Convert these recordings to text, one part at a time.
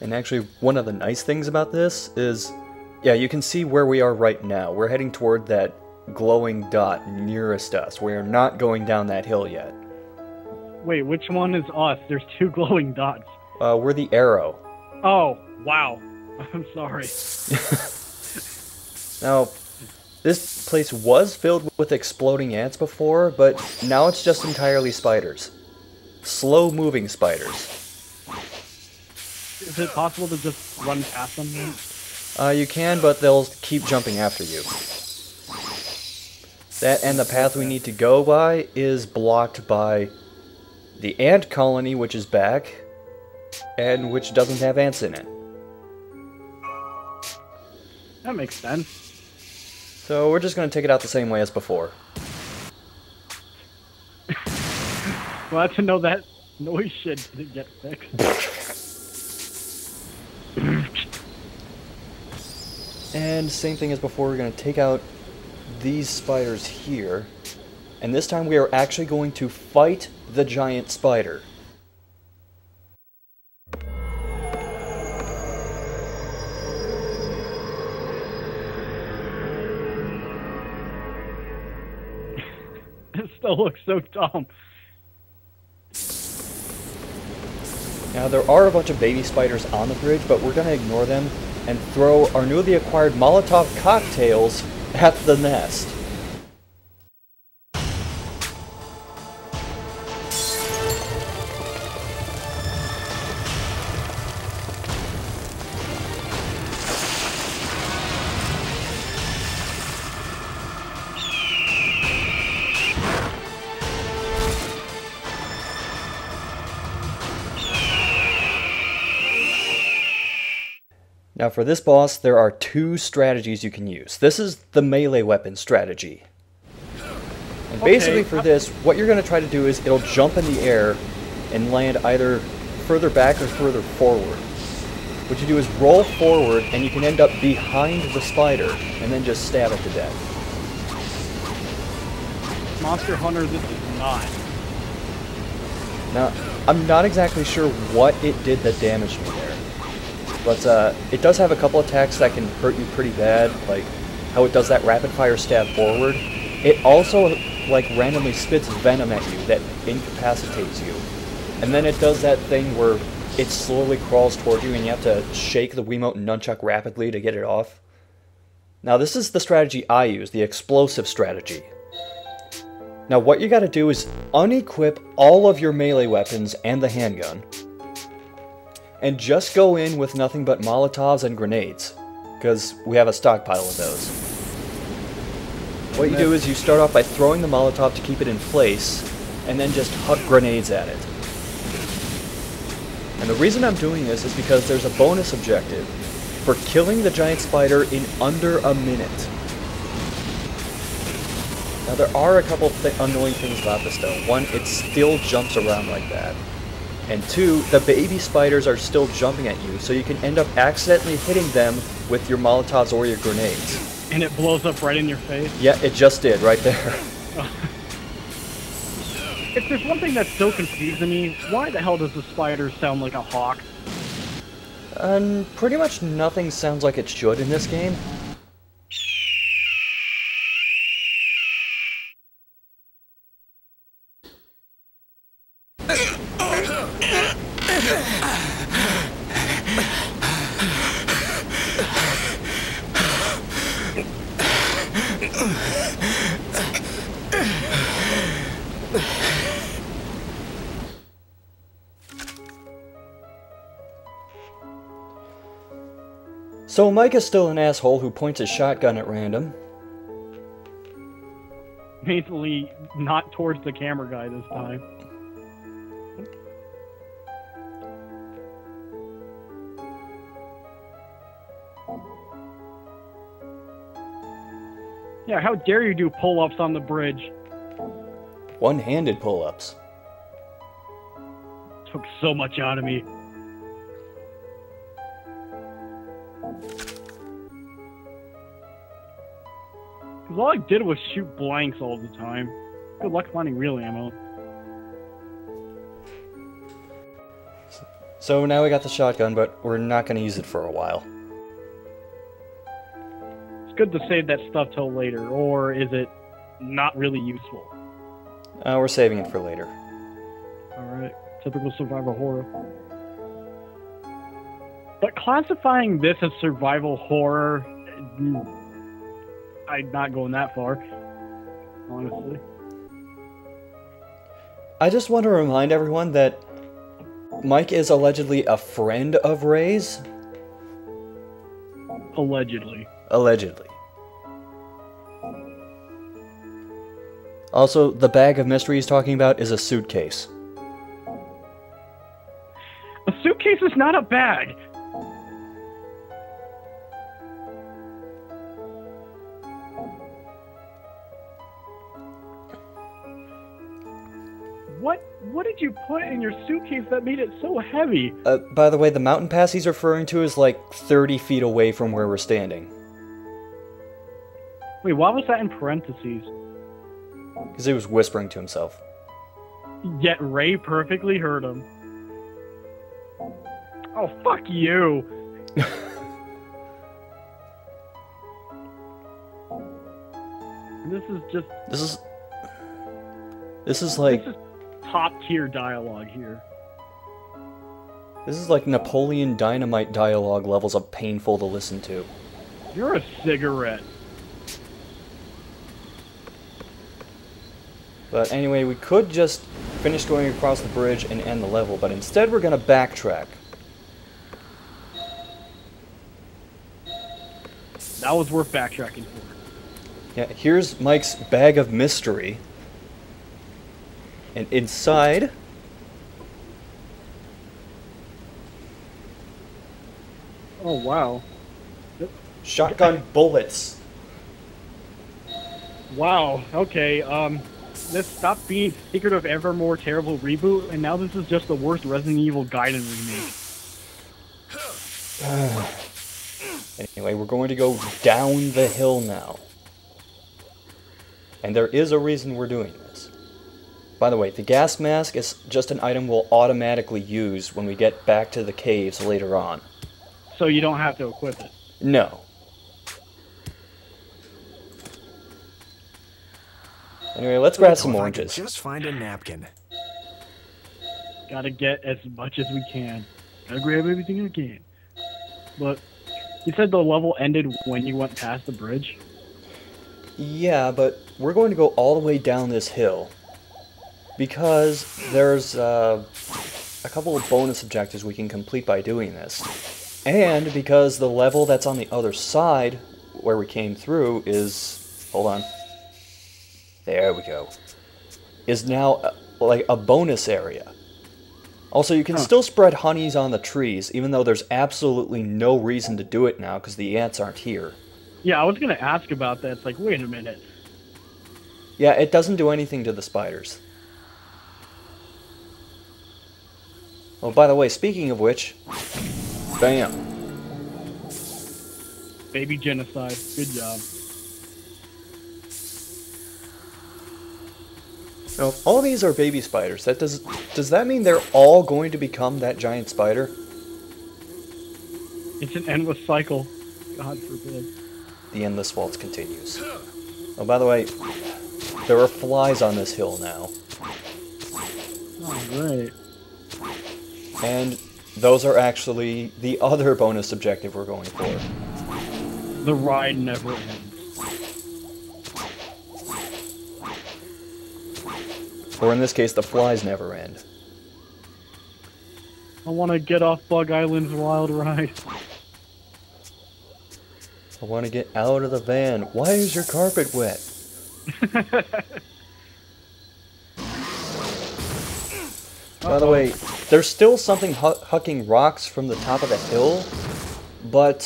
And actually, one of the nice things about this is, yeah, you can see where we are right now. We're heading toward that glowing dot nearest us. We're not going down that hill yet. Wait, which one is us? There's two glowing dots. We're the arrow. Oh, wow. I'm sorry. Now, this place was filled with exploding ants before, but now it's just entirely spiders. Slow-moving spiders. Is it possible to just run past them? You can, but they'll keep jumping after you. That and the path we need to go by is blocked by the ant colony, which is back, and which doesn't have ants in it. That makes sense. So we're just going to take it out the same way as before. Glad to know that noise shit didn't get fixed. And same thing as before, we're going to take out these spiders here. And this time we are actually going to fight the giant spider. It still looks so dumb. Now there are a bunch of baby spiders on the bridge, but we're going to ignore them and throw our newly acquired Molotov cocktails at the nest. Now for this boss, there are two strategies you can use. This is the melee weapon strategy. And basically for this, what you're going to try to do is it'll jump in the air and land either further back or further forward. What you do is roll forward and you can end up behind the spider and then just stab it to death. Monster Hunter, this is not. Now, I'm not exactly sure what it did that damaged me there. But it does have a couple attacks that can hurt you pretty bad, like how it does that rapid fire stab forward. It also like randomly spits venom at you that incapacitates you. And then it does that thing where it slowly crawls toward you and you have to shake the Wiimote and nunchuck rapidly to get it off. Now this is the strategy I use, the explosive strategy. Now what you gotta do is unequip all of your melee weapons and the handgun. And just go in with nothing but Molotovs and grenades, because we have a stockpile of those. What you do is you start off by throwing the Molotov to keep it in place, and then just huck grenades at it. And the reason I'm doing this is because there's a bonus objective for killing the giant spider in under a minute. Now there are a couple annoying things about this though. One, it still jumps around like that. And two, the baby spiders are still jumping at you, so you can end up accidentally hitting them with your Molotovs or your grenades. And it blows up right in your face? Yeah, it just did, right there. If there's one thing that's so confusing me, why the hell does the spider sound like a hawk? Pretty much nothing sounds like it should in this game. So Mike is still an asshole who points his shotgun at random. Mainly not towards the camera guy this time. Yeah, how dare you do pull-ups on the bridge? One-handed pull-ups. Took so much out of me. Because all I did was shoot blanks all the time. Good luck finding real ammo. So now we got the shotgun, but we're not going to use it for a while. It's good to save that stuff till later, or is it not really useful? We're saving it for later. Alright, typical survival horror. But classifying this as survival horror, I'm not going that far, honestly. I just want to remind everyone that Mike is allegedly a friend of Ray's. Allegedly. Allegedly. Also, the bag of mystery he's talking about is a suitcase. A suitcase is not a bag! What did you put in your suitcase that made it so heavy? By the way, the mountain pass he's referring to is like 30 feet away from where we're standing. Wait, why was that in parentheses? Because he was whispering to himself. Yet Ray perfectly heard him. Oh, fuck you! This is just... This is like... This is top-tier dialogue here. This is like Napoleon Dynamite dialogue levels of painful to listen to. You're a cigarette. But anyway, we could just finish going across the bridge and end the level, but instead we're going to backtrack. That was worth backtracking for. Yeah, here's Mike's bag of mystery. And inside... Oh, wow. Shotgun bullets. Wow, okay, this stopped being Secret of Evermore Terrible Reboot, and now this is just the worst Resident Evil Gaiden remake. Anyway, we're going to go down the hill now. And there is a reason we're doing this. By the way, the gas mask is just an item we'll automatically use when we get back to the caves later on. So you don't have to equip it? No. Anyway, let's grab some oranges. Just find a napkin. Gotta get as much as we can. Gotta grab everything I can. But you said the level ended when you went past the bridge? Yeah, but we're going to go all the way down this hill. Because there's a couple of bonus objectives we can complete by doing this. And because the level that's on the other side, where we came through, is... Hold on. There we go. Is now like a bonus area. Also, you can still spread honeys on the trees, even though there's absolutely no reason to do it now, because the ants aren't here. Yeah, I was gonna ask about that. It's like, wait a minute. Yeah, it doesn't do anything to the spiders. Oh, by the way, speaking of which... Bam. Baby genocide. Good job. Now, if all these are baby spiders, does that mean they're all going to become that giant spider? It's an endless cycle. God forbid. The endless waltz continues. Oh, by the way, there are flies on this hill now. Alright. And those are actually the other bonus objective we're going for. The ride never ends. Or in this case, the flies never end. I want to get off Bug Island's wild ride. I want to get out of the van. Why is your carpet wet? By the way, there's still something hucking rocks from the top of the hill, but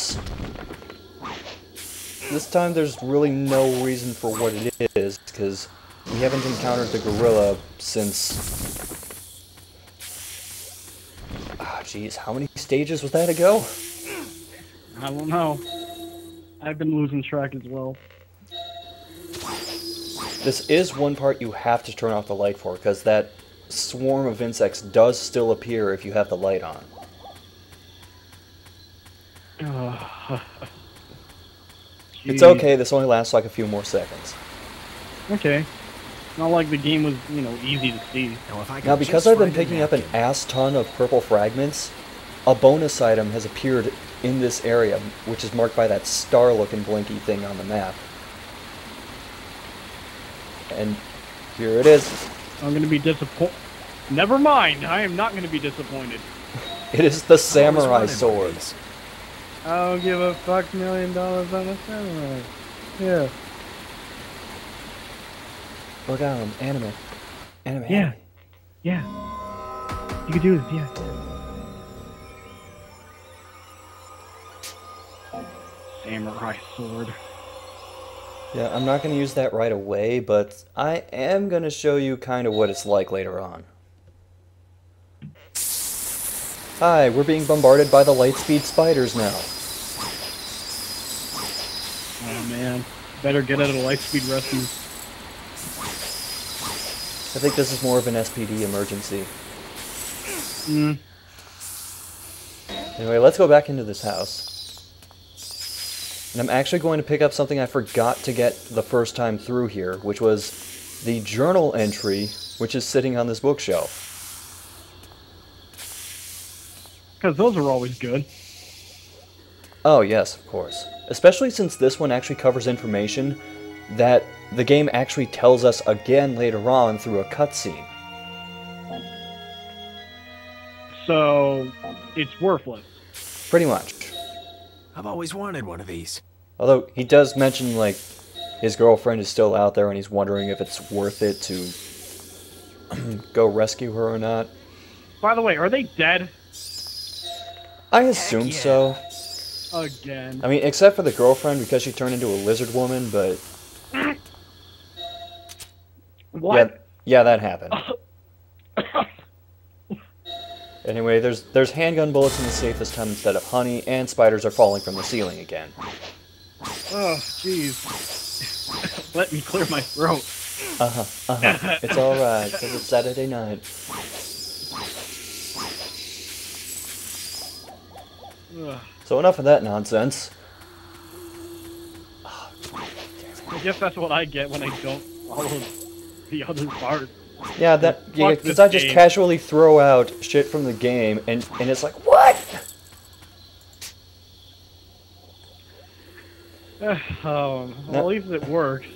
this time there's really no reason for what it is, because we haven't encountered the gorilla since... Ah, jeez, how many stages was that ago? I don't know. I've been losing track as well. This is one part you have to turn off the light for, because that swarm of insects does still appear if you have the light on. It's Jeez. okay, this only lasts like a few more seconds. Okay. Not like the game was, you know, easy to see. Now, if I could Now, because just I've been find a picking up an napkin. ass ton of purple fragments, a bonus item has appeared in this area, which is marked by that star-looking blinky thing on the map. And here it is. I'm gonna be disappointed. Never mind. I am not gonna be disappointed. It is the I always samurai wanted one of sword. these. I don't give a fuck $1 million on a samurai. Yeah. Look at him, anime. Anime. Yeah. Anime. Yeah. You could do this. Yeah. Samurai sword. Yeah, I'm not going to use that right away, but I am going to show you kind of what it's like later on. Hi, we're being bombarded by the Lightspeed spiders now. Oh man. Better get out of the Lightspeed rescue. I think this is more of an SPD emergency. Mm. Anyway, let's go back into this house. And I'm actually going to pick up something I forgot to get the first time through here, which was the journal entry, which is sitting on this bookshelf. Because those are always good. Oh, yes, of course. Especially since this one actually covers information that the game actually tells us again later on through a cutscene. So, it's worthless. Pretty much. I've always wanted one of these. Although, he does mention, like, his girlfriend is still out there and he's wondering if it's worth it to go rescue her or not. By the way, are they dead? I assume yeah. so. Again. I mean, except for the girlfriend because she turned into a lizard woman, but What? yeah, that happened. Anyway, there's handgun bullets in the safe this time instead of honey, and spiders are falling from the ceiling again. Oh, jeez. Let me clear my throat. It's alright, because it's Saturday night. Ugh. So enough of that nonsense. I guess that's what I get when I don't follow the other part. Yeah, because this I just game. casually throw out shit from the game, and it's like, what? Well, at least it works.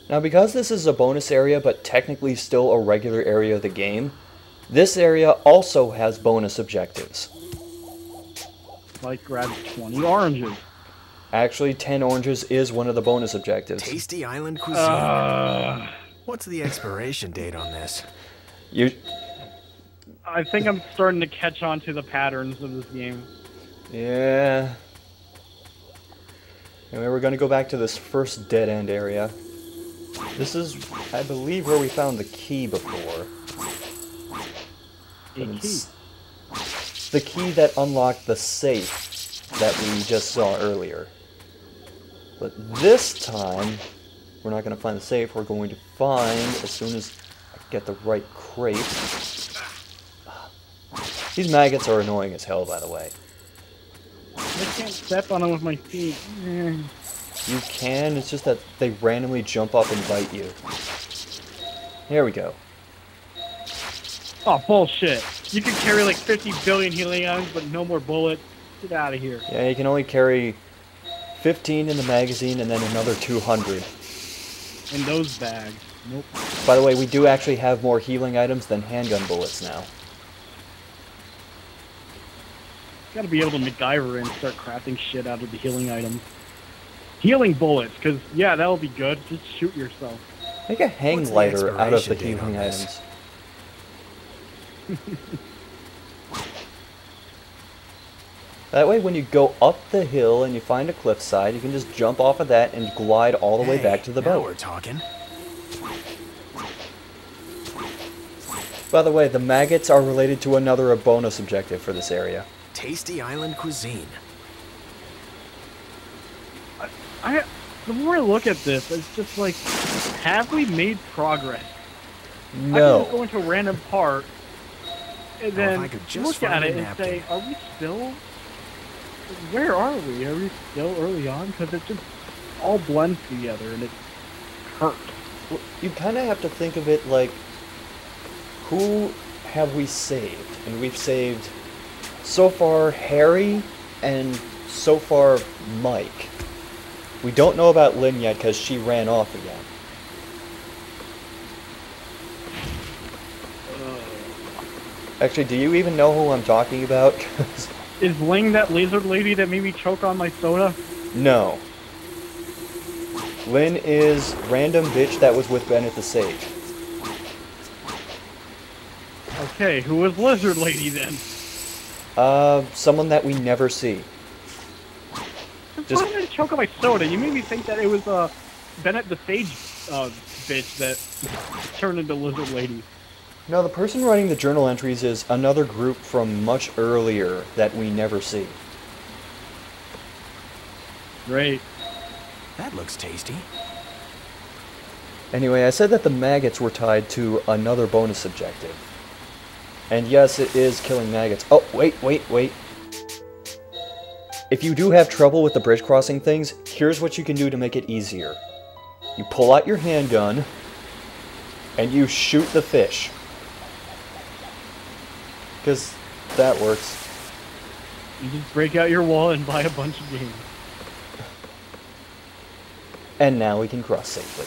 Now, because this is a bonus area, but technically still a regular area of the game, this area also has bonus objectives. Like grab 20 oranges. Actually, 10 oranges is one of the bonus objectives. Tasty Island cuisine. Uh, What's the expiration date on this? You, I think I'm starting to catch on to the patterns of this game. yeah. Anyway, we're gonna go back to this first dead-end area. This is, I believe, where we found the key before. A key. The key that unlocked the safe that we just saw earlier. But this time, we're not going to find the safe. We're going to find, as soon as I get the right crate. These maggots are annoying as hell, by the way. I can't step on them with my feet. You can, it's just that they randomly jump up and bite you. Here we go. Oh, bullshit. You can carry like 50 billion healing items, but no more bullets. Get out of here. Yeah, you can only carry 15 in the magazine and then another 200. In those bags. Nope. By the way, we do actually have more healing items than handgun bullets now. Gotta be able to MacGyver and start crafting shit out of the healing items. Healing bullets, because, yeah, that'll be good. Just shoot yourself. Make a hang What's the lighter out of the expiration date on healing this? items. That way, when you go up the hill and you find a cliffside, you can just jump off of that and glide all the way back to the now boat. we're talking. By the way, the maggots are related to another bonus objective for this area. Tasty Island cuisine. The more I look at this, it's just like, have we made progress? I can just go No. into a random part, and Now, if then I could just look at find a it and say, napkin. are we still Where are we? Are we still early on? Because it just all blends together and it hurts. Well, you kind of have to think of it like, who have we saved? And we've saved, so far, Harry, and so far, Mike. We don't know about Lynn yet because she ran off again. Actually, do you even know who I'm talking about? 'Cause Is Ling that lizard lady that made me choke on my soda? no. Lynn is random bitch that was with Ben at the Sage. Okay, who is lizard lady then? Someone that we never see. Just why did I choke on my soda? You made me think that it was Bennett the Sage bitch that turned into lizard lady. No, the person writing the journal entries is another group from much earlier that we never see. Great. That looks tasty. Anyway, I said that the maggots were tied to another bonus objective. And yes, it is killing maggots. Oh, wait. If you do have trouble with the bridge crossing things, here's what you can do to make it easier. You pull out your handgun, and you shoot the fish. Because that works. You just break out your wall and buy a bunch of games. And now we can cross safely.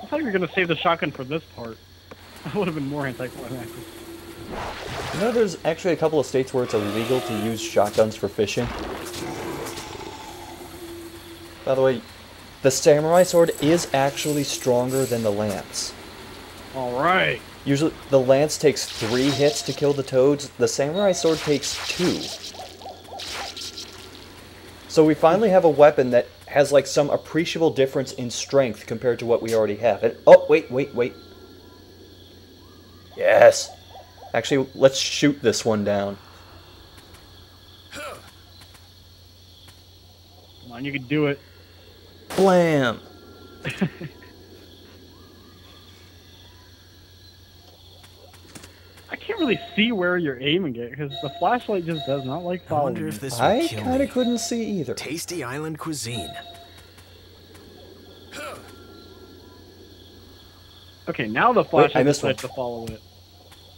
I thought you were gonna save the shotgun for this part. That would have been more anticlimactic. You know, there's actually a couple of states where it's illegal to use shotguns for fishing. By the way, the samurai sword is actually stronger than the lance. Alright. Usually, the lance takes 3 hits to kill the toads. The samurai sword takes 2. So we finally have a weapon that has like some appreciable difference in strength compared to what we already have. And, oh, wait. Yes. Actually, let's shoot this one down. Come on, you can do it. Blam! I can't really see where you're aiming it because the flashlight just does not like I following wonder if me. this would I kill kind me. of couldn't see either. Tasty island cuisine. Okay, now the flashlight missed decides one. to follow it.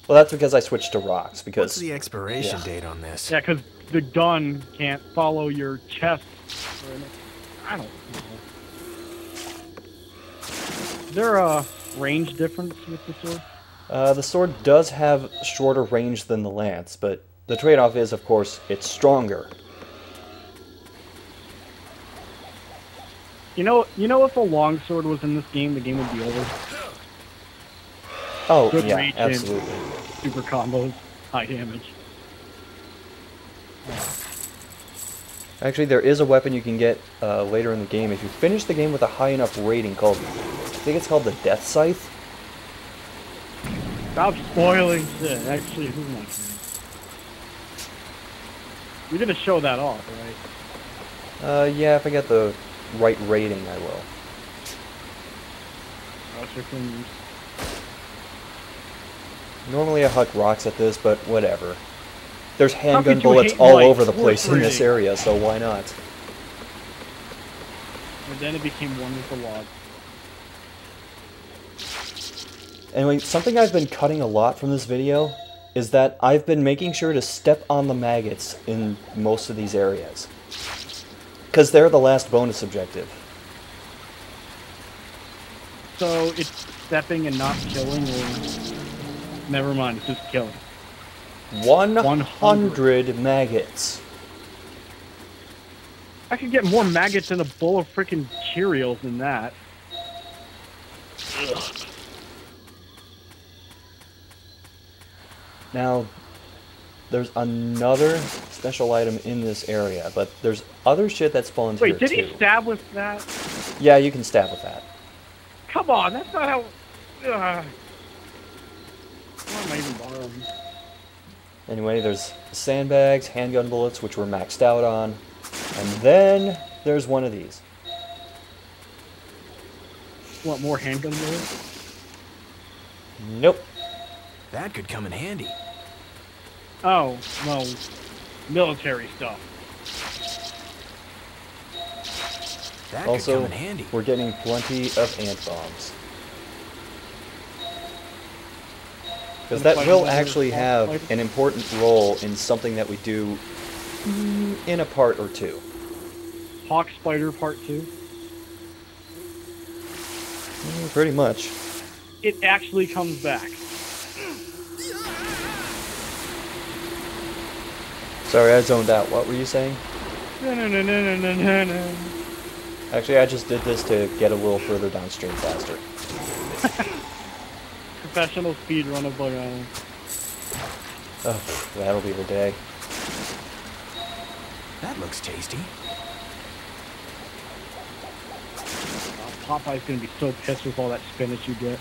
Well, that's because I switched to rocks, What's because... the expiration yeah. date on this? Yeah, because the gun can't follow your chest. I don't know. Is there a range difference with the sword? The sword does have shorter range than the lance, but the trade-off is, of course, it's stronger. You know, if a long sword was in this game, the game would be over. Oh, Good yeah, reach and absolutely. super combos, high damage. Actually, there is a weapon you can get later in the game if you finish the game with a high enough rating called... I think it's called the Death Scythe. Stop spoiling shit. Actually, who's my friend? You're gonna show that off, right? Yeah, if I get the right rating, I will. Freaking... Normally I huck rocks at this, but whatever. There's handgun could you bullets hate all Mike? over the Poor place in this Freddy. area, so why not? And then it became one with the log. Anyway, something I've been cutting a lot from this video is that I've been making sure to step on the maggots in most of these areas. Because they're the last bonus objective. So it's stepping and not killing, or never mind, it's just killing. 100 maggots. I could get more maggots in a bowl of freaking Cheerios than that. Ugh. Now, there's another special item in this area, but there's other shit that spawns Wait, here did too. he stab with that? Yeah, you can stab with that. Come on, that's not how... Ugh. Why am I even borrowing? Anyway, there's sandbags, handgun bullets, which we're maxed out on, and then there's one of these. Want more handgun bullets? Nope. That could come in handy. Oh, well, military stuff. That could Also, come in handy. we're getting plenty of ant bombs. Because that will actually have an important role in something that we do in a part or two. Hawk Spider Part 2. Pretty much. It actually comes back. Sorry, I zoned out. What were you saying? No. Actually, I just did this to get a little further downstream faster. Professional speedrun of Bug Island. Oh, that'll be the day. That looks tasty. Popeye's gonna be so pissed with all that spinach you get.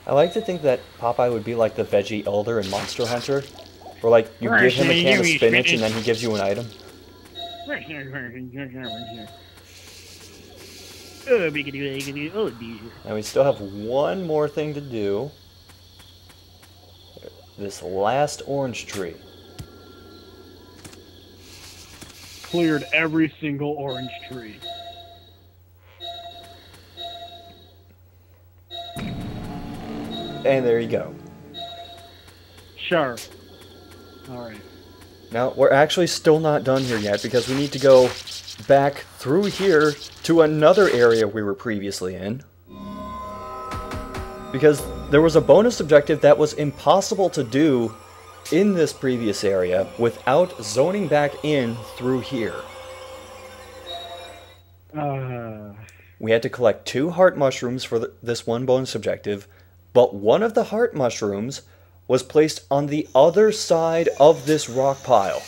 I like to think that Popeye would be like the veggie elder in Monster Hunter, where like you give him a can of spinach and then he gives you an item. Now we still have one more thing to do. This last orange tree. Cleared every single orange tree. And there you go. Sure. Alright. Now, we're actually still not done here yet because we need to go back through here to another area we were previously in. Because there was a bonus objective that was impossible to do in this previous area without zoning back in through here. We had to collect 2 heart mushrooms for this one bonus objective, but one of the heart mushrooms was placed on the other side of this rock pile.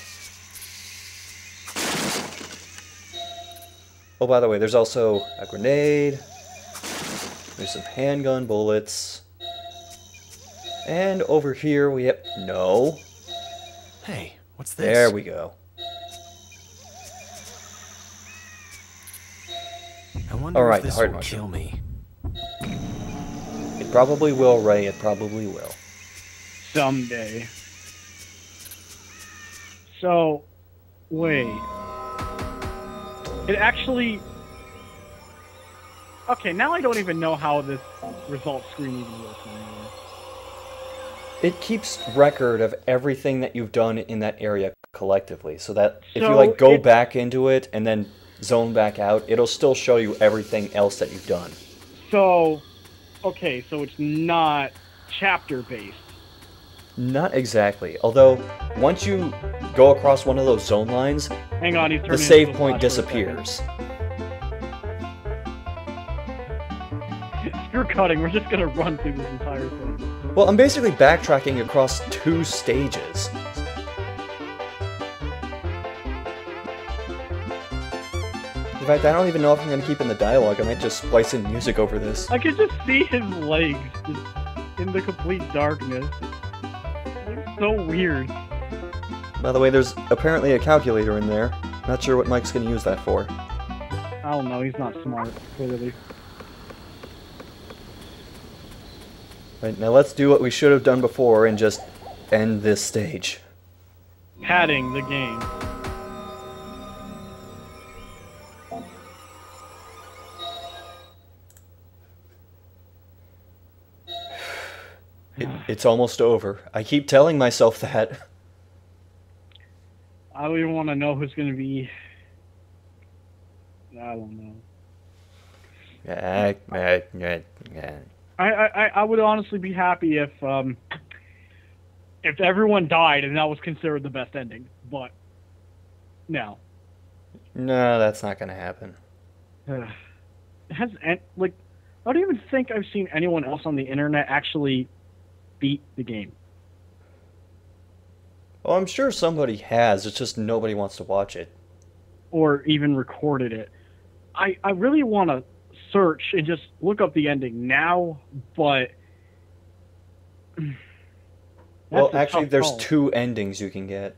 Oh, by the way, there's also a grenade, there's some handgun bullets, and over here we have... No. Hey, what's this? There we go. I wonder Alright, if this heart will mushroom. kill me. It probably will, Ray, it probably will. Someday. So, wait. It actually... Okay, now I don't even know how this result screen even works anymore. It keeps record of everything that you've done in that area collectively, so that if you So like go it- back into it and then zone back out, it'll still show you everything else that you've done. So, okay, so it's not chapter-based. Not exactly. Although, once you go across one of those zone lines, Hang on, he's turning the save into a point flash for a disappears. second. Screw cutting, we're just gonna run through this entire thing. Well, I'm basically backtracking across 2 stages. In fact, I don't even know if I'm going to keep in the dialogue. I might just splice in music over this. I could just see his legs just in the complete darkness. It's so weird. By the way, there's apparently a calculator in there. Not sure what Mike's going to use that for. I don't know, he's not smart, clearly. Right, now let's do what we should have done before and just end this stage. Padding the game. It's almost over. I keep telling myself that. I don't even want to know who's going to be... I don't know. I would honestly be happy if everyone died and that was considered the best ending, but no. No, that's not going to happen. I don't even think I've seen anyone else on the internet actually beat the game. Oh, I'm sure somebody has. It's just nobody wants to watch it. Or even recorded it. I really want to search and just look up the ending now, but... Well, That's a actually, tough there's call. 2 endings you can get.